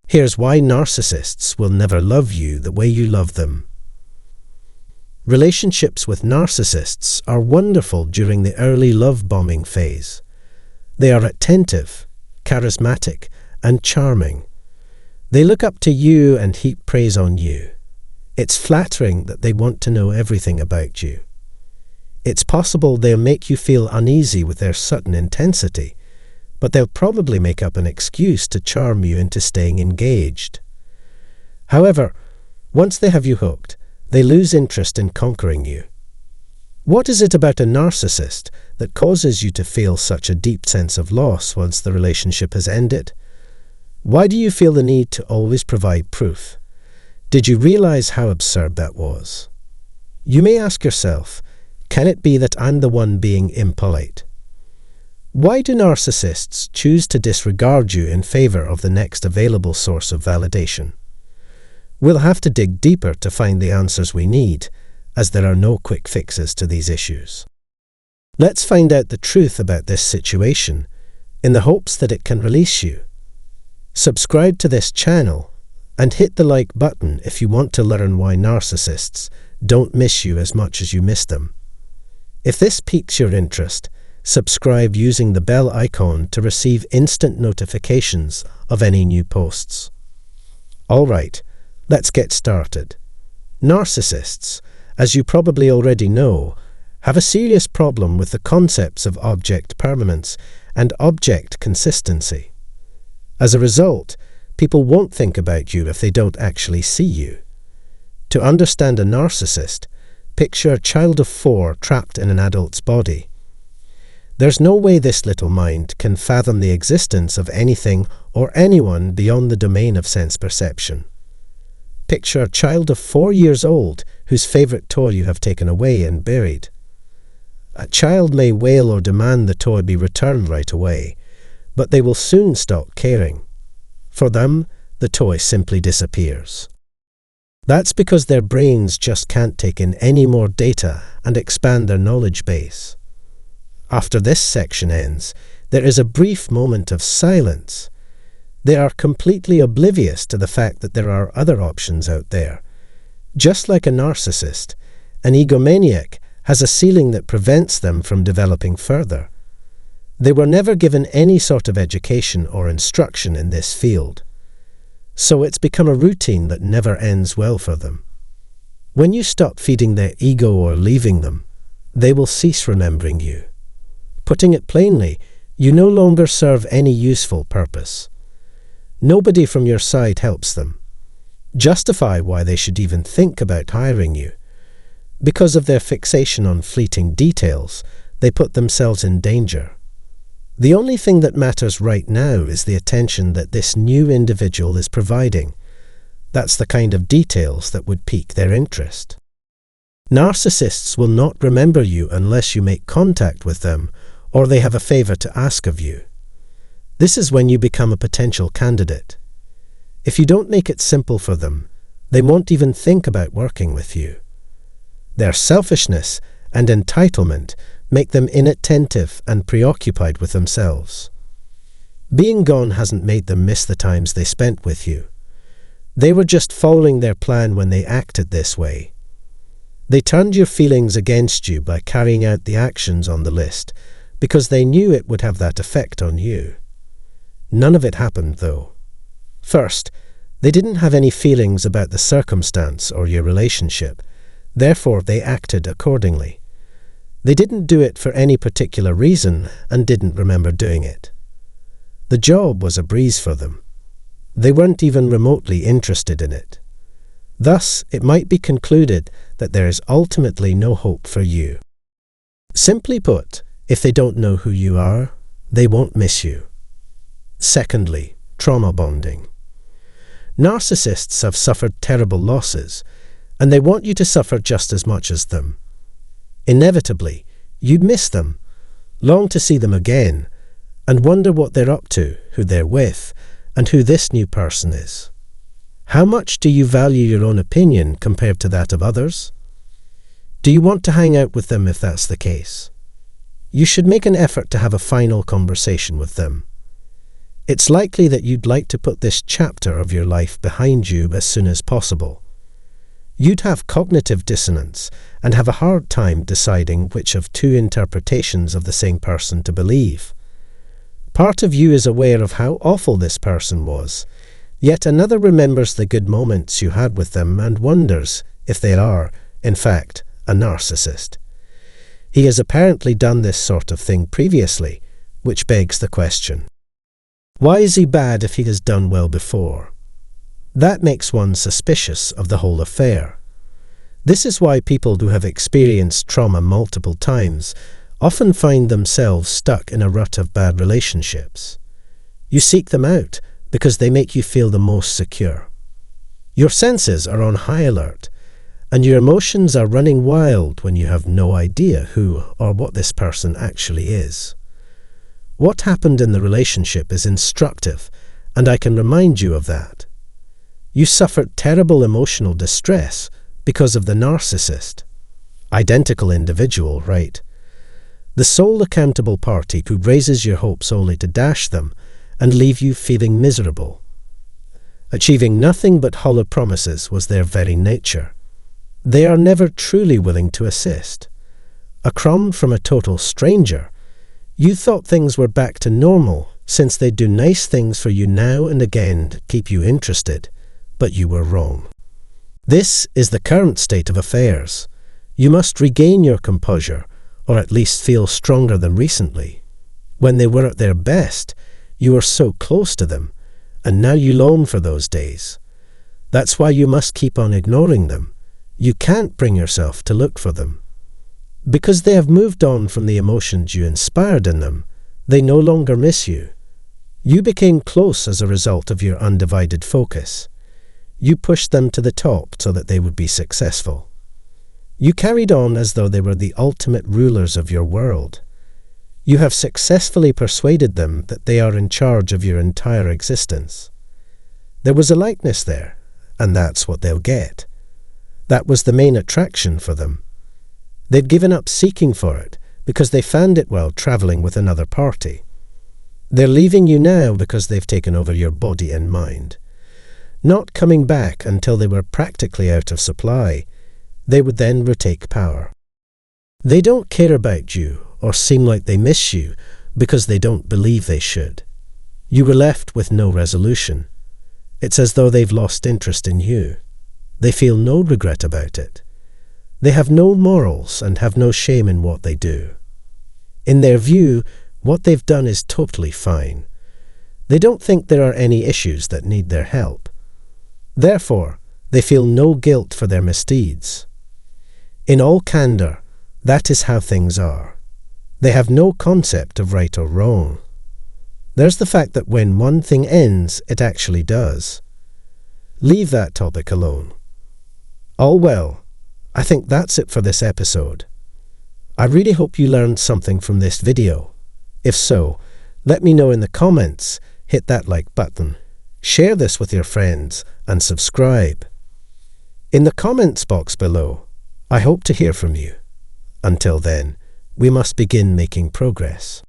Here's why narcissists will never love you the way you love them. Relationships with narcissists are wonderful during the early love bombing phase. They are attentive, charismatic, and charming. They look up to you and heap praise on you. It's flattering that they want to know everything about you. It's possible they'll make you feel uneasy with their sudden intensity, but they'll probably make up an excuse to charm you into staying engaged. However, once they have you hooked, they lose interest in conquering you. What is it about a narcissist that causes you to feel such a deep sense of loss once the relationship has ended? Why do you feel the need to always provide proof? Did you realize how absurd that was? You may ask yourself, can it be that I'm the one being impolite? Why do narcissists choose to disregard you in favor of the next available source of validation? We'll have to dig deeper to find the answers we need, as there are no quick fixes to these issues. Let's find out the truth about this situation, in the hopes that it can release you. Subscribe to this channel, and hit the like button if you want to learn why narcissists don't miss you as much as you miss them. If this piques your interest, subscribe using the bell icon to receive instant notifications of any new posts. Alright, let's get started. Narcissists, as you probably already know, have a serious problem with the concepts of object permanence and object consistency. As a result, people won't think about you if they don't actually see you. To understand a narcissist, picture a child of 4 trapped in an adult's body. There's no way this little mind can fathom the existence of anything or anyone beyond the domain of sense perception. Picture a child of 4 years old whose favorite toy you have taken away and buried. A child may wail or demand the toy be returned right away, but they will soon stop caring. For them, the toy simply disappears. That's because their brains just can't take in any more data and expand their knowledge base. After this section ends, there is a brief moment of silence. They are completely oblivious to the fact that there are other options out there. Just like a narcissist, an egomaniac has a ceiling that prevents them from developing further. They were never given any sort of education or instruction in this field. So it's become a routine that never ends well for them. When you stop feeding their ego or leaving them, they will cease remembering you. Putting it plainly, you no longer serve any useful purpose. Nobody from your side helps them. Justify why they should even think about hiring you. Because of their fixation on fleeting details, they put themselves in danger. The only thing that matters right now is the attention that this new individual is providing. That's the kind of details that would pique their interest. Narcissists will not remember you unless you make contact with them or they have a favor to ask of you. This is when you become a potential candidate. If you don't make it simple for them, they won't even think about working with you. Their selfishness and entitlement make them inattentive and preoccupied with themselves. Being gone hasn't made them miss the times they spent with you. They were just following their plan when they acted this way. They turned your feelings against you by carrying out the actions on the list because they knew it would have that effect on you. None of it happened, though. First, they didn't have any feelings about the circumstance or your relationship, therefore they acted accordingly. They didn't do it for any particular reason and didn't remember doing it. The job was a breeze for them. They weren't even remotely interested in it. Thus, it might be concluded that there is ultimately no hope for you. Simply put, if they don't know who you are, they won't miss you. Secondly, trauma bonding. Narcissists have suffered terrible losses, and they want you to suffer just as much as them. Inevitably, you'd miss them, long to see them again, and wonder what they're up to, who they're with, and who this new person is. How much do you value your own opinion compared to that of others? Do you want to hang out with them if that's the case? You should make an effort to have a final conversation with them. it's likely that you'd like to put this chapter of your life behind you as soon as possible. You'd have cognitive dissonance and have a hard time deciding which of two interpretations of the same person to believe. Part of you is aware of how awful this person was, yet another remembers the good moments you had with them and wonders if they are, in fact, a narcissist. He has apparently done this sort of thing previously, which begs the question: why is he bad if he has done well before? That makes one suspicious of the whole affair. This is why people who have experienced trauma multiple times often find themselves stuck in a rut of bad relationships. You seek them out because they make you feel the most secure. Your senses are on high alert, and your emotions are running wild when you have no idea who or what this person actually is. What happened in the relationship is instructive, and I can remind you of that. You suffered terrible emotional distress because of the narcissist. Identical individual, right? The sole accountable party who raises your hopes only to dash them and leave you feeling miserable. Achieving nothing but hollow promises was their very nature. They are never truly willing to assist. A crumb from a total stranger. You thought things were back to normal since they do nice things for you now and again to keep you interested, but you were wrong. This is the current state of affairs. You must regain your composure, or at least feel stronger than recently. When they were at their best, you were so close to them, and now you long for those days. That's why you must keep on ignoring them. You can't bring yourself to look for them. Because they have moved on from the emotions you inspired in them, they no longer miss you. You became close as a result of your undivided focus. You pushed them to the top so that they would be successful. You carried on as though they were the ultimate rulers of your world. You have successfully persuaded them that they are in charge of your entire existence. There was a likeness there, and that's what they'll get. That was the main attraction for them. They'd given up seeking for it because they found it while travelling with another party. They're leaving you now because they've taken over your body and mind. Not coming back until they were practically out of supply. They would then retake power. They don't care about you or seem like they miss you because they don't believe they should. You were left with no resolution. It's as though they've lost interest in you. They feel no regret about it. They have no morals and have no shame in what they do. In their view, what they've done is totally fine. They don't think there are any issues that need their help. Therefore, they feel no guilt for their misdeeds. In all candour, that is how things are. They have no concept of right or wrong. There's the fact that when one thing ends, it actually does. Leave that topic alone. All well, I think that's it for this episode. I really hope you learned something from this video. If so, let me know in the comments, hit that like button, share this with your friends, and subscribe. In the comments box below, I hope to hear from you. Until then, we must begin making progress.